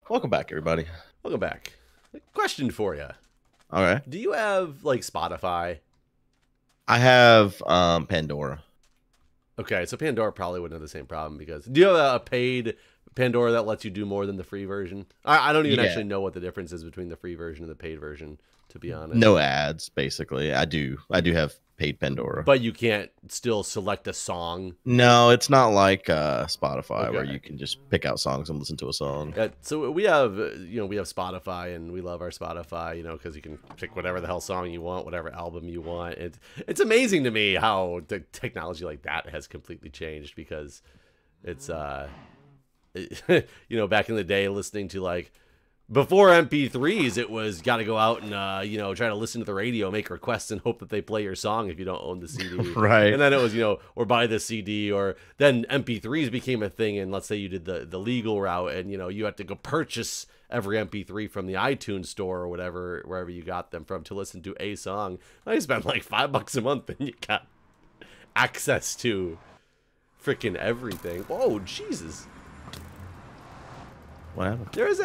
Welcome back, everybody. Welcome back. Question for you. All right. Do you have like Spotify? I have Pandora. Okay, so Pandora probably wouldn't have the same problem because do you have a paid Pandora that lets you do more than the free version? I don't even actually know what the difference is between the free version and the paid version, to be honest. No ads, basically. I do have paid Pandora. But you can't still select a song? No, it's not like Spotify where you can just pick out songs and listen to a song. So we have, we have Spotify, and we love our Spotify, because you can pick whatever the hell song you want, whatever album you want. It's amazing to me how the technology like that has completely changed because it's, back in the day listening to like, before MP3s, it was got to go out and, try to listen to the radio, make requests, and hope that they play your song if you don't own the CD. Right. And then it was, or buy the CD, or then MP3s became a thing. And let's say you did the legal route and, you had to go purchase every MP3 from the iTunes store or whatever, wherever you got them from to listen to a song. I spent like $5 a month and you got access to freaking everything. Whoa, Jesus. What happened? There is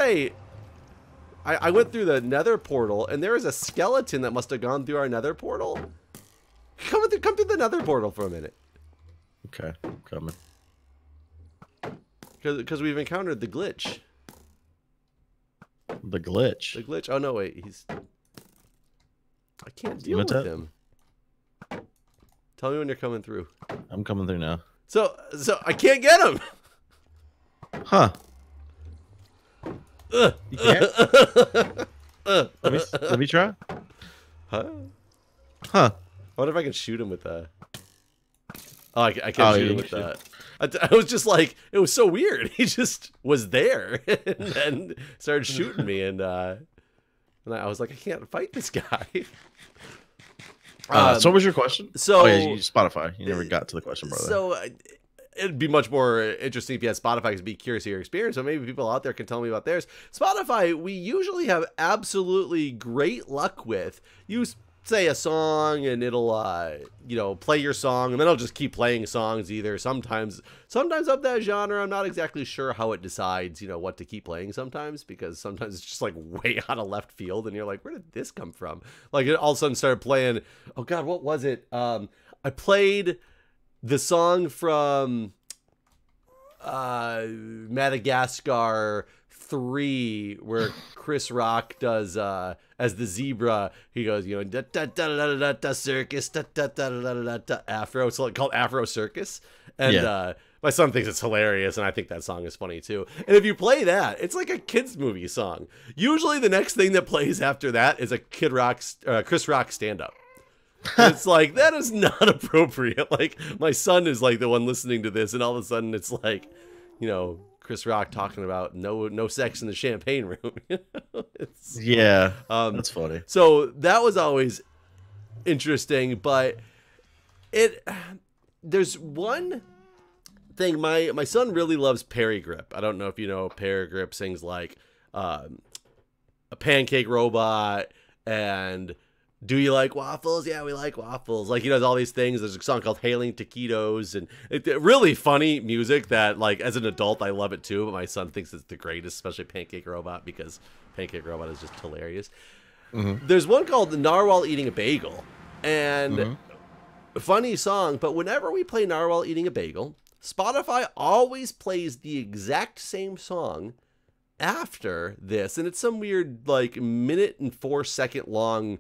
I went through the nether portal, and there is a skeleton that must have gone through our nether portal. Come through the nether portal for a minute. Okay, I'm coming. Because we've encountered the glitch. The glitch. The glitch. Oh, no, wait. I can't deal with him. Tell me when you're coming through. I'm coming through now. So I can't get him. Huh. You can't? Let me try. Huh? Huh. I wonder if I can shoot him with that. Oh, I can't shoot him with that. I was just like, it was so weird. He just was there and then started shooting me, and I was like, I can't fight this guy. So what was your question? So you used Spotify. You never got to the question, brother. So it'd be much more interesting if you had Spotify, because be curious of your experience. So maybe people out there can tell me about theirs. Spotify, we usually have absolutely great luck with. You say a song and it'll play your song, and then it'll just keep playing songs either. Sometimes of that genre, I'm not exactly sure how it decides what to keep playing sometimes, because sometimes it's just like way out of left field and you're like, where did this come from? Like it all of a sudden started playing, oh god, what was it? I played the song from Madagascar 3, where Chris Rock does as the zebra. He goes, da da da da da da circus, da da da da da da Afro. It's called Afro Circus, and my son thinks it's hilarious, and I think that song is funny too. And if you play that, it's like a kids movie song. Usually, the next thing that plays after that is a Chris Rock stand up. It's like, that is not appropriate. Like, my son is like the one listening to this, and all of a sudden it's like, Chris Rock talking about no sex in the champagne room. That's funny. So that was always interesting, but there's one thing. My son really loves Perry Grip. I don't know if you know, Perry Grip sings like a pancake robot and do you like waffles? Yeah, we like waffles. Like, he does all these things. There's a song called Hailing Taquitos, and really funny music that, like, as an adult, I love it too. But my son thinks it's the greatest, especially Pancake Robot, because Pancake Robot is just hilarious. Mm-hmm. There's one called The Narwhal Eating a Bagel, and funny song. But whenever we play Narwhal Eating a Bagel, Spotify always plays the exact same song after this, and it's some weird like 1.4-second long,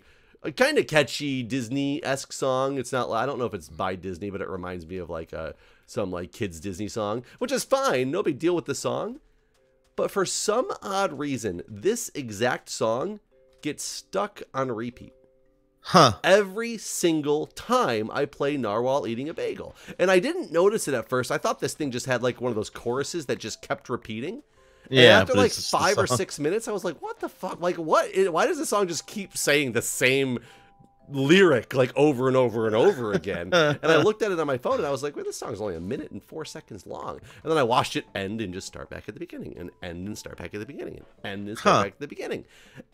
kind of catchy Disney-esque song. It's not, I don't know if it's by Disney, but it reminds me of like some like kids Disney song, which is fine, no big deal with the song. But for some odd reason, this exact song gets stuck on repeat. Huh. Every single time I play Narwhal Eating a Bagel. And I didn't notice it at first. I thought this thing just had like one of those choruses that just kept repeating. Yeah, and after like 5 or 6 minutes, I was like, what the fuck? Like, what? Why does the song just keep saying the same lyric like over and over and over again? And I looked at it on my phone and I was like, wait, this song's only 1.4 long. And then I watched it end and just start back at the beginning, and end and start back at the beginning, and end and start back at the beginning.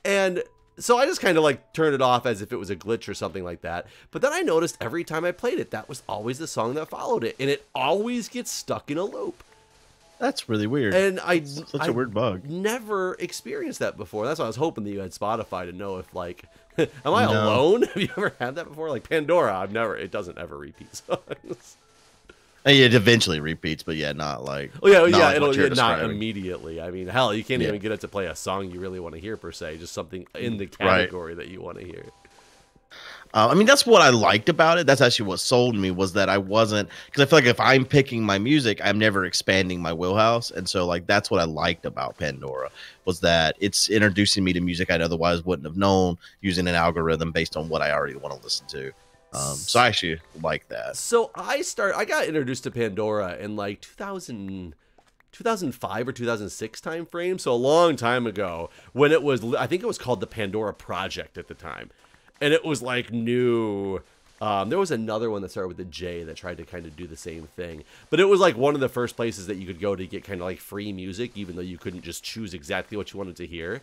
And so I just kind of like turned it off as if it was a glitch or something like that. But then I noticed every time I played it, that was always the song that followed it. And it always gets stuck in a loop. That's really weird. And Such a weird bug. Never experienced that before. That's why I was hoping that you had Spotify to know if like, am I No. alone? Have you ever had that before? Like Pandora, it doesn't ever repeat songs. It eventually repeats, but yeah, not like. Oh yeah, not yeah, like it'll what you're not describing. immediately. I mean, hell, you can't Yeah. even get it to play a song you really want to hear per se, just something in the category that you want to hear. I mean, that's what I liked about it. That's actually what sold me, was that I wasn't, because I feel like if I'm picking my music, I'm never expanding my wheelhouse. And so like, that's what I liked about Pandora, was that it's introducing me to music I otherwise wouldn't have known, using an algorithm based on what I already want to listen to. So I actually like that. So I got introduced to Pandora in like 2005 or 2006 time frame. So a long time ago, when it was, I think it was called the Pandora Project at the time. And it was like new. There was another one that started with a J that tried to kind of do the same thing. But it was like one of the first places that you could go to get kind of like free music, even though you couldn't just choose exactly what you wanted to hear.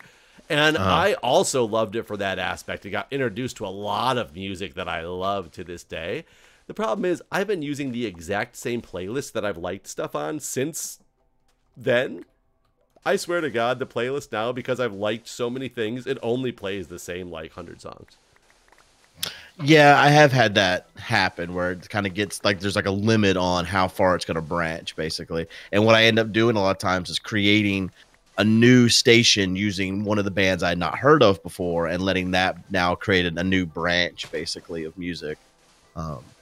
And I also loved it for that aspect. I got introduced to a lot of music that I love to this day. The problem is I've been using the exact same playlist that I've liked stuff on since then. I swear to God, the playlist now, because I've liked so many things, it only plays the same like 100 songs. Yeah, I have had that happen where it kind of gets like there's like a limit on how far it's going to branch, basically. And what I end up doing a lot of times is creating a new station using one of the bands I had not heard of before and letting that now create a new branch, basically, of music.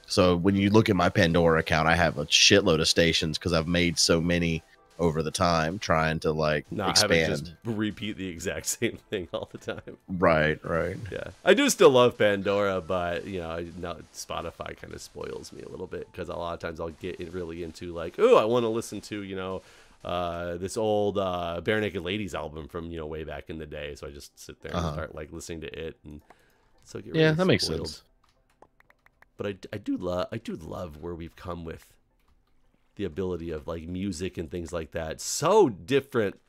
So when you look at my Pandora account, I have a shitload of stations because I've made so many over the time, trying to like expand. Just repeat the exact same thing all the time. Right. Yeah, I do still love Pandora, but you know, now Spotify kind of spoils me a little bit because a lot of times I'll get really into like, oh, I want to listen to this old Bare Naked Ladies album from way back in the day, so I just sit there and start like listening to it, and so get really that makes spoiled. sense. But I do love where we've come with the ability of like music and things like that. So different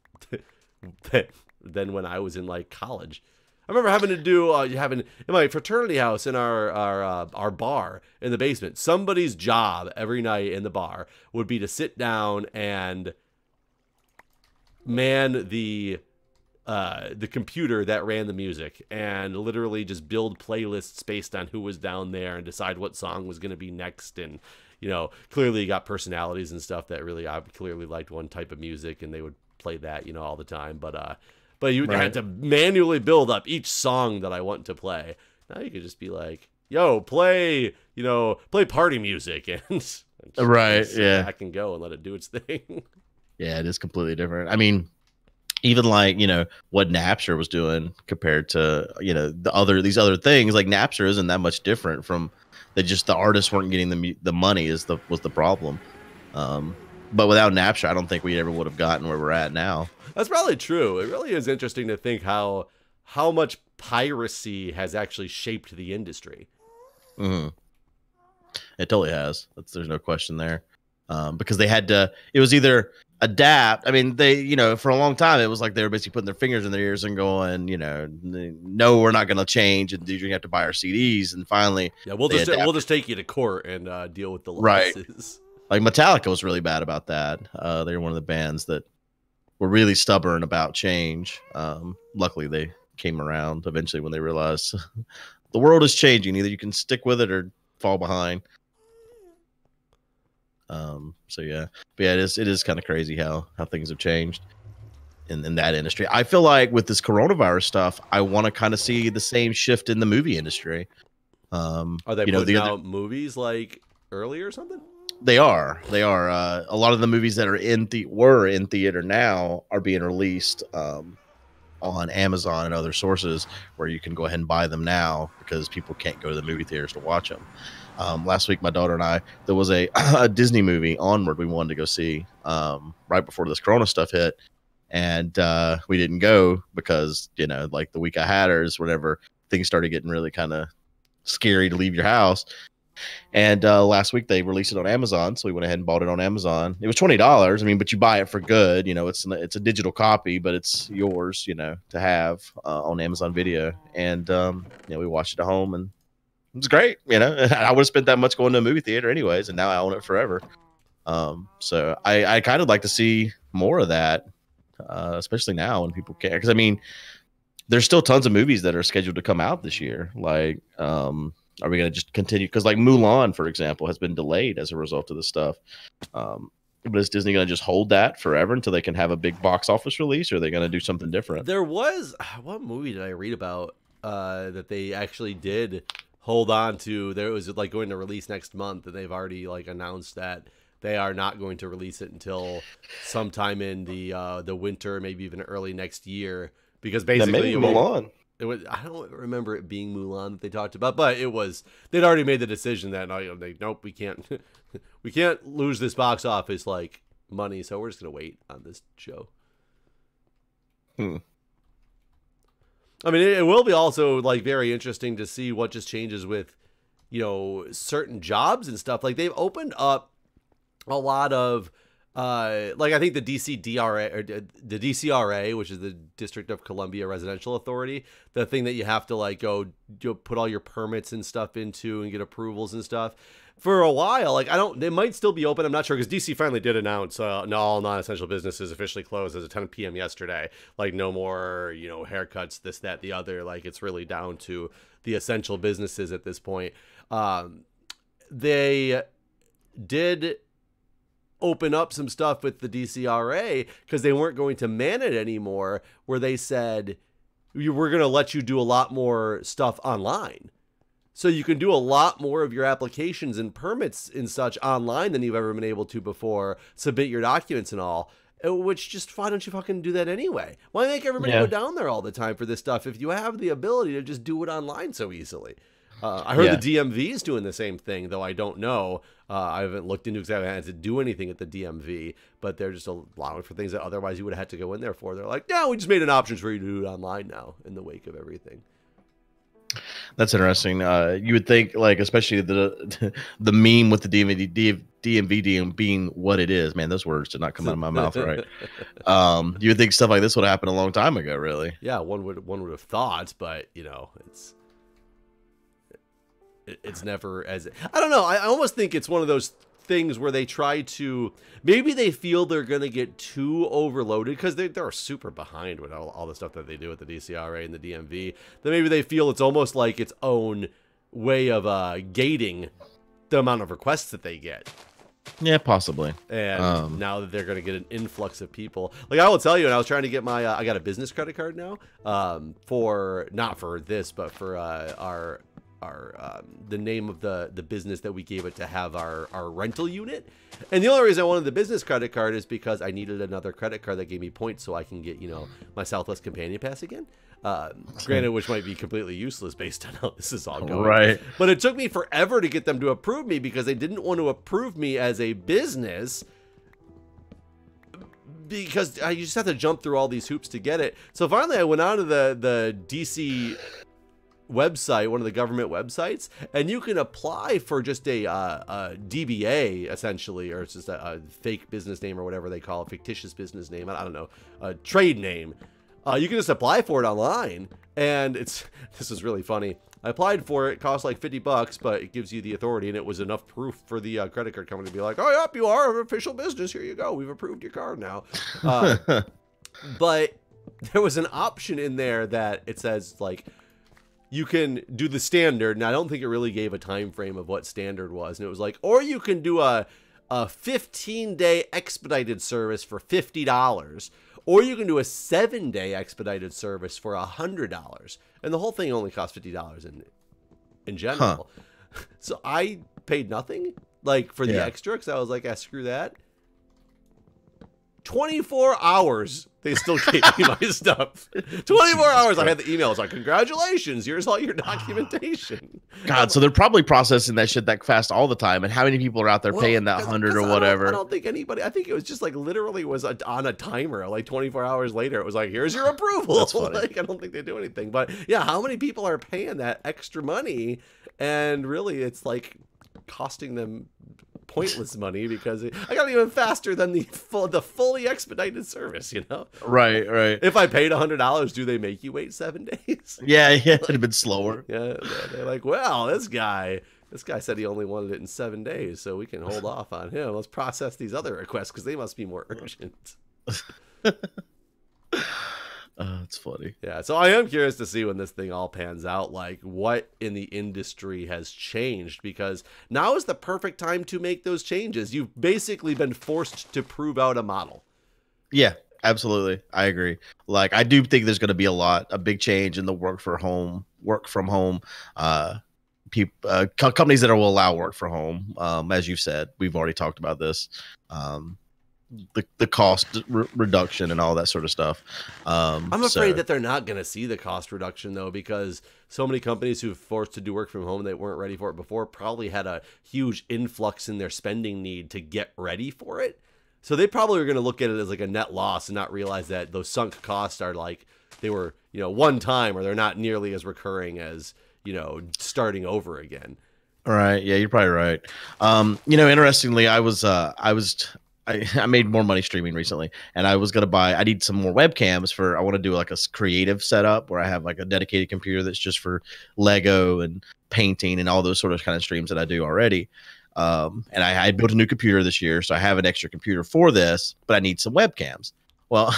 than when I was in like college. I remember having to do in my fraternity house in our bar in the basement. Somebody's job every night in the bar would be to sit down and man the computer that ran the music and literally just build playlists based on who was down there and decide what song was going to be next. And clearly you got personalities and stuff that really I clearly liked one type of music and they would play that all the time, but you had to manually build up each song that I want to play. Now you could just be like, yo, play party music and I can go and let it do its thing. Yeah, it is completely different. I mean, even like what Napster was doing compared to these other things, like Napster isn't that much different from the artists weren't getting the money was the problem. But without Napster, I don't think we ever would have gotten where we're at now. That's probably true. It really is interesting to think how much piracy has actually shaped the industry. Mm-hmm. It totally has. There's no question there. Because they had to. It was either adapt. I mean, they, for a long time, it was like they were basically putting their fingers in their ears and going, no, we're not going to change, and you have to buy our CDs. And finally, we'll just take you to court and deal with the losses. Right. Like Metallica was really bad about that. They were one of the bands that were really stubborn about change. Luckily, they came around eventually when they realized the world is changing. Either you can stick with it or fall behind. So yeah, but yeah, it is kind of crazy how things have changed in that industry. I feel like with this coronavirus stuff, I want to kind of see the same shift in the movie industry. Are they putting out movies like early or something? They are. A lot of the movies that were in theater now are being released on Amazon and other sources where you can go ahead and buy them now because people can't go to the movie theaters to watch them. Last week, my daughter and I, there was a Disney movie, Onward, we wanted to go see right before this Corona stuff hit. And we didn't go because, like the week I had her is whenever things started getting really kind of scary to leave your house. And last week they released it on Amazon, so we went ahead and bought it on Amazon. It was $20. I mean, but you buy it for good. It's a digital copy, but it's yours, to have on Amazon Video. And we watched it at home, and it was great. I would have spent that much going to a movie theater anyways, and now I own it forever. So I kind of like to see more of that, especially now when people care. Because I mean, there's still tons of movies that are scheduled to come out this year. Like, are we going to just continue? Because like Mulan, for example, has been delayed as a result of this stuff. But is Disney going to just hold that forever until they can have a big box office release, or are they going to do something different? There was, what movie did I read about that they actually did hold on to? There was like going to release next month, and they've already like announced that they are not going to release it until sometime in the winter, maybe even early next year, because basically Mulan. It was, I don't remember it being Mulan that they talked about, but it was, they'd already made the decision that nope, we can't we can't lose this box office like money, so we're just gonna wait on this show. I mean, it will be also like very interesting to see what just changes with, you know, certain jobs and stuff. Like they've opened up a lot of like I think the DCDRA or the DCRA, which is the District of Columbia Residential Authority, the thing that you have to like go put all your permits and stuff into and get approvals and stuff. For a while, like they might still be open. I'm not sure, because DC finally did announce all non-essential businesses officially closed as of 10 p.m. yesterday. Like no more, you know, haircuts, this, that, the other. Like it's really down to the essential businesses at this point. They did open up some stuff with the DCRA because they weren't going to man it anymore, where they said we're going to let you do a lot more stuff online. So you can do a lot more of your applications and permits and such online than you've ever been able to before, submit your documents and all, which just, why don't you fucking do that anyway? Why make everybody go down there all the time for this stuff if you have the ability to just do it online so easily? I heard the DMV is doing the same thing, though I don't know. I haven't looked into exactly how to do anything at the DMV, but they're just allowing for things that otherwise you would have had to go in there for. They're like, yeah, we just made an option for you to do it online now in the wake of everything. That's interesting. You would think, like, especially the meme with the DMV being what it is. Man, those words did not come out of my mouth right. You would think stuff like this would happen a long time ago, really. Yeah, one would have thought, but you know, it's never as, I don't know. I almost think it's one of those things where they try to, maybe they feel they're going to get too overloaded because they're super behind with all the stuff that they do with the DCRA and the DMV, that maybe they feel it's almost like its own way of gating the amount of requests that they get. Yeah, possibly. And now that they're going to get an influx of people, like I will tell you, and I was trying to get my, I got a business credit card now, for, not for this, but for our the name of the business that we gave it to have our rental unit. And the only reason I wanted the business credit card is because I needed another credit card that gave me points so I can get, you know, my Southwest Companion Pass again. Granted, which might be completely useless based on how this is all going. Right. But it took me forever to get them to approve me because they didn't want to approve me as a business, because you just have to jump through all these hoops to get it. So finally I went on to the DC website, one of the government websites, and you can apply for just a DBA essentially, or it's just a fake business name or whatever they call it, fictitious business name, I don't know, a trade name. You can just apply for it online, and this is really funny. I applied for it. It cost like $50, but it gives you the authority, and it was enough proof for the credit card company to be like, oh yep, you are an official business, here you go, we've approved your card now. But there was an option in there that it says like, you can do the standard, and I don't think it really gave a time frame of what standard was, and it was like, or you can do a 15-day expedited service for $50, or you can do a 7-day expedited service for $100, and the whole thing only costs $50 in general. So I paid nothing like for the extra, because I was like, screw that. 24 hours they still gave me my stuff. 24 hours I had the emails like, congratulations, here's all your documentation. God, so they're probably processing that shit that fast all the time. And how many people are out there paying that 100 or whatever? I don't think anybody, I think it was just like literally was on a timer. Like 24 hours later it was like, here's your approval. That's funny. Like, I don't think they do anything, but yeah, how many people are paying that extra money? And really it's like costing them pointless money, because I got even faster than the fully expedited service, you know? Right. If I paid $100, do they make you wait 7 days? Yeah, it'd have been slower. Yeah, they're like, well, this guy This guy said he only wanted it in 7 days, so we can hold off on him. Let's process these other requests because they must be more urgent. It's funny. Yeah, so I am curious to see when this thing all pans out, like what in the industry has changed, because now is the perfect time to make those changes. You've basically been forced to prove out a model. Yeah, absolutely. I agree. Like, I do think there's going to be a big change in the work from home, companies that will allow work from home. As you've said, we've already talked about this. The cost reduction and all that sort of stuff. I'm afraid that they're not going to see the cost reduction, though, because so many companies who've forced to do work from home that weren't ready for it before probably had a huge influx in their spending need to get ready for it. So they probably are going to look at it as like a net loss and not realize that those sunk costs are like they were, one time, or they're not nearly as recurring as, starting over again. All right. Yeah, you're probably right. Interestingly, I made more money streaming recently, and I was going to I need some more webcams I want to do like a creative setup where I have like a dedicated computer that's just for Lego and painting and all those sort of kind of streams that I do already. And I built a new computer this year, so I have an extra computer for this, but I need some webcams. Well,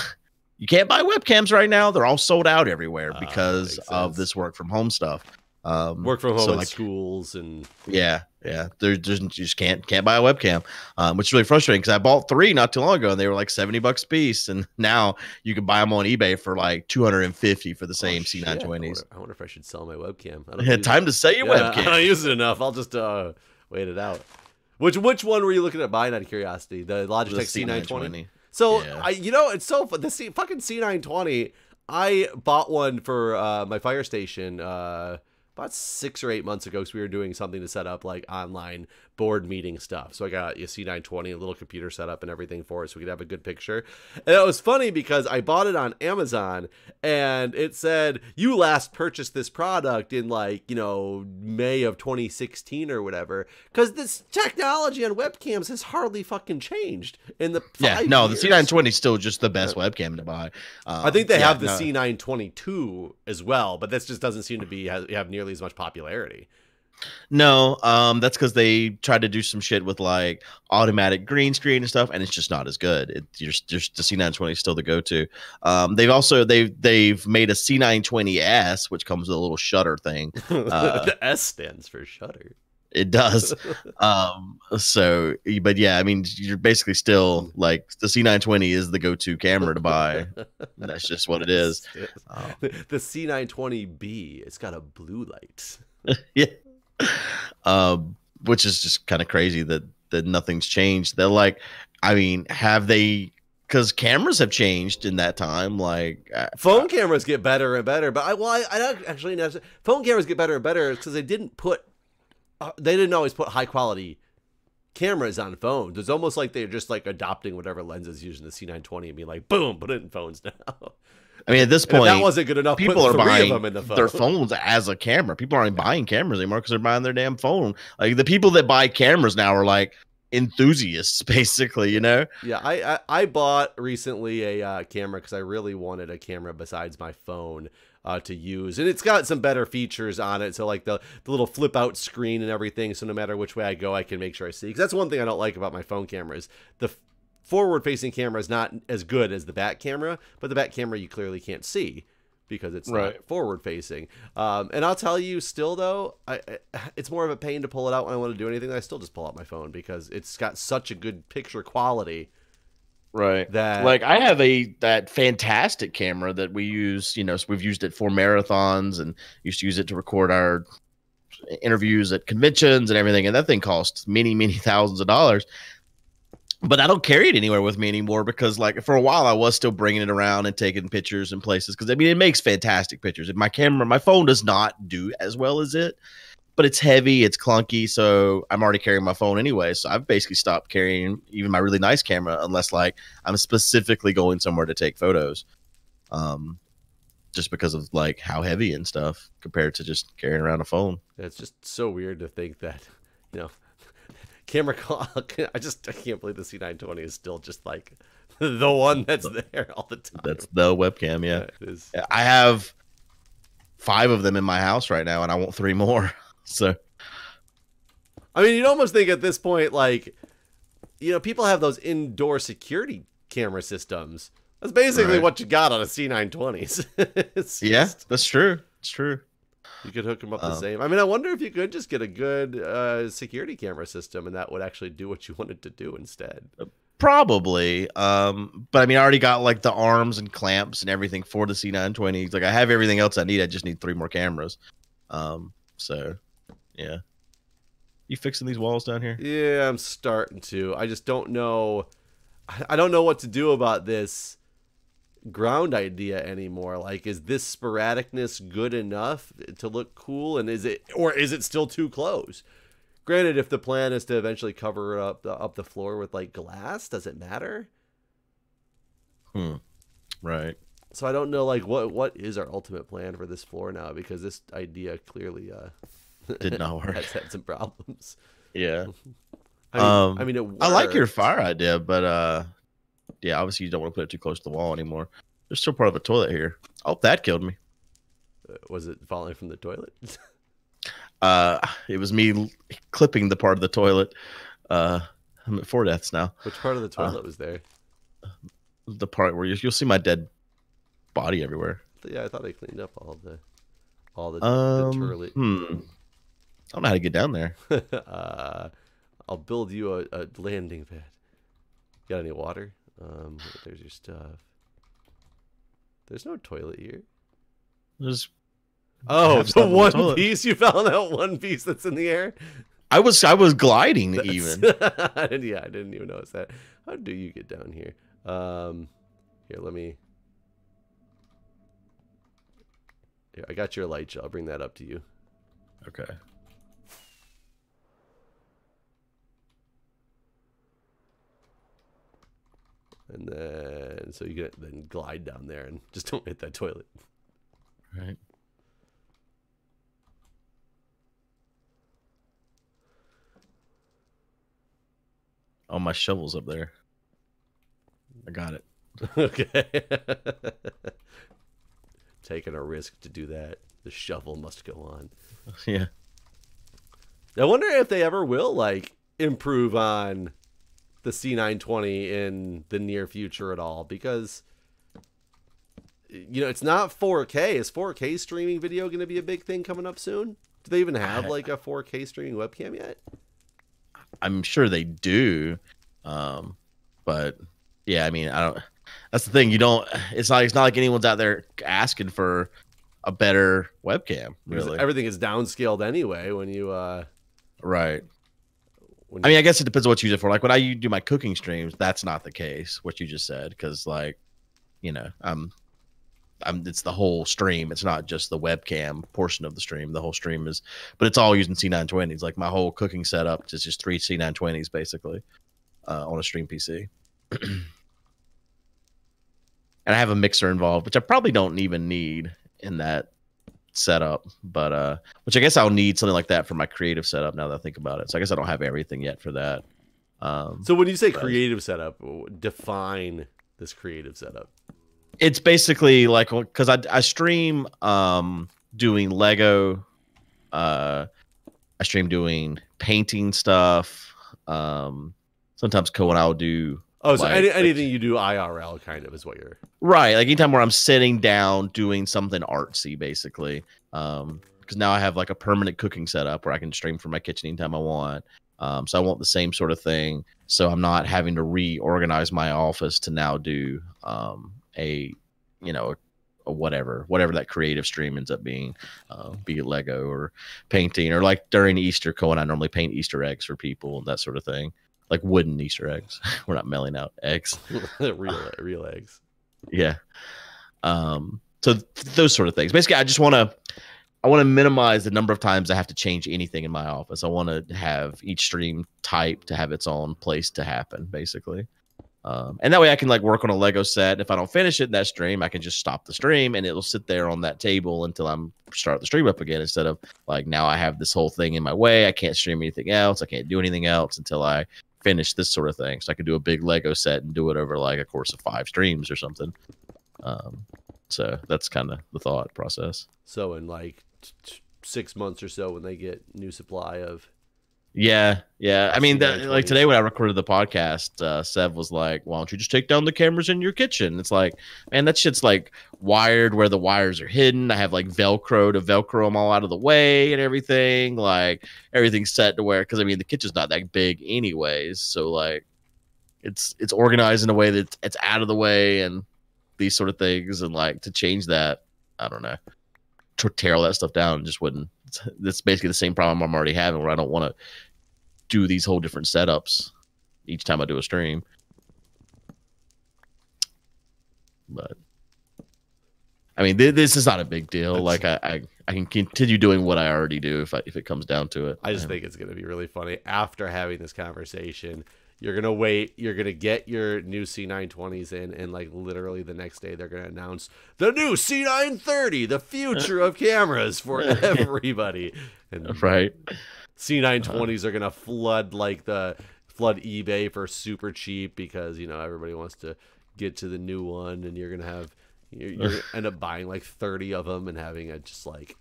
you can't buy webcams right now. They're all sold out everywhere because of this work from home stuff. Work from home in schools and you just can't buy a webcam, which is really frustrating because I bought 3 not too long ago and they were like $70 a piece, and now you can buy them on eBay for like $250 for the same C920s. I wonder if I should sell my webcam. Time to sell your webcam. I don't use it enough. I'll just wait it out. Which one were you looking at buying out of curiosity? The Logitech C920. So it's so fun. The fucking C920. I bought one for my fire station. About 6 or 8 months ago, because we were doing something to set up like online board meeting stuff. So I got a C920, a little computer setup and everything for it so we could have a good picture. And it was funny because I bought it on Amazon and it said, you last purchased this product in May of 2016 or whatever. Because this technology on webcams has hardly fucking changed in the 5 years. The C920 is still just the best webcam to buy. I think they have the C922 as well, but this just doesn't seem to have nearly as much popularity. No, that's because they tried to do some shit with like automatic green screen and stuff, and it's just not as good. Just the C920 is still the go-to. They've made a C920S, which comes with a little shutter thing. The S stands for shutter. It does. But yeah, I mean, you're basically still like the C920 is the go-to camera to buy. That's just what it is. The C920B, it's got a blue light. Yeah. Which is just kind of crazy that nothing's changed. They're like, I mean, have they? Because cameras have changed in that time. Like phone cameras get better and better, but I don't actually know. Phone cameras get better and better because they didn't always put high quality cameras on phones. It's almost like they're just like adopting whatever lenses using the C920 and being like, boom, put it in phones now. I mean, at this point, that wasn't good enough. People are buying them in the phone. their phones as a camera. People aren't buying cameras anymore because they're buying their damn phone. Like the people that buy cameras now are like enthusiasts, basically. Yeah, I bought recently a camera because I really wanted a camera besides my phone to use, and it's got some better features on it. So like the little flip out screen and everything. So no matter which way I go, I can make sure I see. Because that's one thing I don't like about my phone cameras. The forward-facing camera is not as good as the back camera, but the back camera you clearly can't see because it's not forward-facing. And I'll tell you, still though, it's more of a pain to pull it out when I want to do anything. I still just pull out my phone because it's got such a good picture quality. Right. That like I have that fantastic camera that we use. So we've used it for marathons and used to use it to record our interviews at conventions and everything. And that thing costs many, many thousands of dollars. But I don't carry it anywhere with me anymore because, like, for a while I was still bringing it around and taking pictures in places because I mean it makes fantastic pictures. And my phone does not do as well as it, but it's heavy, it's clunky, so I'm already carrying my phone anyway. So I've basically stopped carrying even my really nice camera unless like I'm specifically going somewhere to take photos, just because of like how heavy and stuff compared to just carrying around a phone. It's just so weird to think that camera quality. I can't believe the C920 is still just like the one that's there all the time. That's the webcam, yeah. It is. I have 5 of them in my house right now, and I want 3 more. So I mean, you'd almost think at this point, like, you know, people have those indoor security camera systems. That's basically what you got on a C920s. Yeah, that's true. It's true. You could hook them up the same. I mean, I wonder if you could just get a good security camera system and that would actually do what you wanted to do instead. Probably. But I mean, I already got like the arms and clamps and everything for the C920s. Like I have everything else I need. I just need 3 more cameras. So yeah. You fixing these walls down here? Yeah, I'm starting to. I just don't know. I don't know what to do about this ground idea anymore. Like, is this sporadicness good enough to look cool, and is it still too close? Granted, if the plan is to eventually cover up the floor with like glass, does it matter? Right. So I don't know, like, what is our ultimate plan for this floor now, because this idea clearly did not work. has had some problems. Yeah. I mean, it worked. I like your fire idea, but yeah, obviously you don't want to put it too close to the wall anymore. There's still part of a toilet here. Oh, that killed me. Was it falling from the toilet? It was me clipping the part of the toilet. I'm at 4 deaths now. Which part of the toilet was there? The part where you'll see my dead body everywhere. Yeah, I thought I cleaned up all the toilet. I don't know how to get down there. I'll build you a landing pad. Got any water? There's your stuff. There's no toilet here. There's the one piece you found, that one piece that's in the air. I was gliding even. I didn't even notice that. How do you get down here? Here, let me. Here, I got your light. I'll bring that up to you. Okay. And then, so you can then glide down there and just don't hit that toilet. Right. Oh, my shovel's up there. I got it. Okay. Taking a risk to do that. The shovel must go on. Yeah. I wonder if they ever will, like, improve on the C920 in the near future at all, because, you know, it's not 4K. Is 4K streaming video going to be a big thing coming up soon? Do they even have like a 4K streaming webcam yet? I'm sure they do. But yeah, I mean, I don't, that's the thing. You don't, it's not like anyone's out there asking for a better webcam, really. Everything is downscaled anyway when you, right. I mean, I guess it depends on what you use it for. Like when I do my cooking streams, that's not the case, what you just said, because, like, you know, it's the whole stream. It's not just the webcam portion of the stream. The whole stream is, but it's all using C920s. Like my whole cooking setup is just 3 C920s basically on a stream PC. And I have a mixer involved, which I probably don't even need in that setup, but which I guess I'll need something like that for my creative setup now that I think about it. So I guess I don't have everything yet for that. So when you say creative setup, define this creative setup. It's basically like, because I stream doing Lego, I stream doing painting stuff. Sometimes Co and I will do. Oh, so like, anything you do IRL kind of is what you're... Right, like anytime where I'm sitting down doing something artsy, basically. Because now I have like a permanent cooking setup where I can stream from my kitchen anytime I want. So I want the same sort of thing. So I'm not having to reorganize my office to now do a whatever that creative stream ends up being, be it Lego or painting, or like during Easter, Co and I normally paint Easter eggs for people and that sort of thing. Like wooden Easter eggs. We're not mailing out eggs. real eggs. Yeah. So those sort of things. Basically, I want to minimize the number of times I have to change anything in my office. I want to have each stream type to have its own place to happen, basically. And that way I can like work on a Lego set. If I don't finish it in that stream, I can just stop the stream and it'll sit there on that table until I'm start the stream up again, instead of like now I have this whole thing in my way. I can't stream anything else. I can't do anything else until I finish this sort of thing. So I could do a big Lego set and do it over like a course of 5 streams or something. So that's kind of the thought process. So in like 6 months or so, when they get new supply of Yeah, yeah. I mean, like C920s. today when I recorded the podcast, Sev was like, "Why don't you just take down the cameras in your kitchen?" It's like, man, that shit's like wired where the wires are hidden. I have like Velcro to Velcro them all out of the way and everything. Like everything's set to where, because I mean, the kitchen's not that big anyways, so like it's organized in a way that it's out of the way and these sort of things, and like to change that, I don't know, to tear all that stuff down just wouldn't. That's basically the same problem I'm already having, where I don't want to do these whole different setups each time I do a stream. But I mean, this is not a big deal. Like I can continue doing what I already do if it comes down to it. I just think it's gonna be really funny after having this conversation. You're gonna wait. You're gonna get your new C920s in, and like literally the next day, they're gonna announce the new C930, the future of cameras for everybody. And Right. C920s are gonna flood eBay for super cheap because everybody wants to get to the new one, and you're gonna have you're end up buying like 30 of them and having just like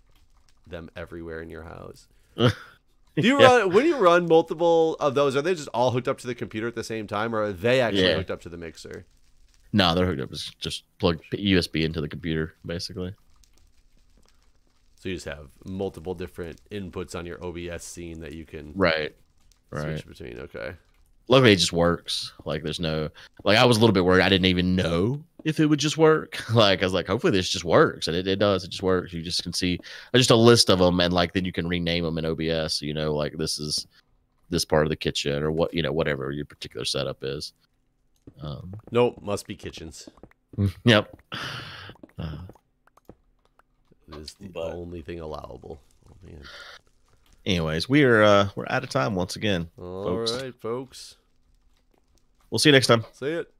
them everywhere in your house. Do you run when you run multiple of those? Are they just all hooked up to the computer at the same time, or are they actually hooked up to the mixer? No, they're hooked up. It's just plug USB into the computer, basically. So you just have multiple different inputs on your OBS scene that you can switch between. Okay. Luckily, it just works. Like, there's no, like, I was a little bit worried. I didn't even know if it would just work. Like, I was like, hopefully this just works. And it does. It just works. You just can see just a list of them. And, like, then you can rename them in OBS. Like, this is this part of the kitchen or whatever your particular setup is. Nope. Must be kitchens. Yep. It is the only thing allowable. Oh, man. Anyways, we're out of time once again. All right, folks. We'll see you next time. See it.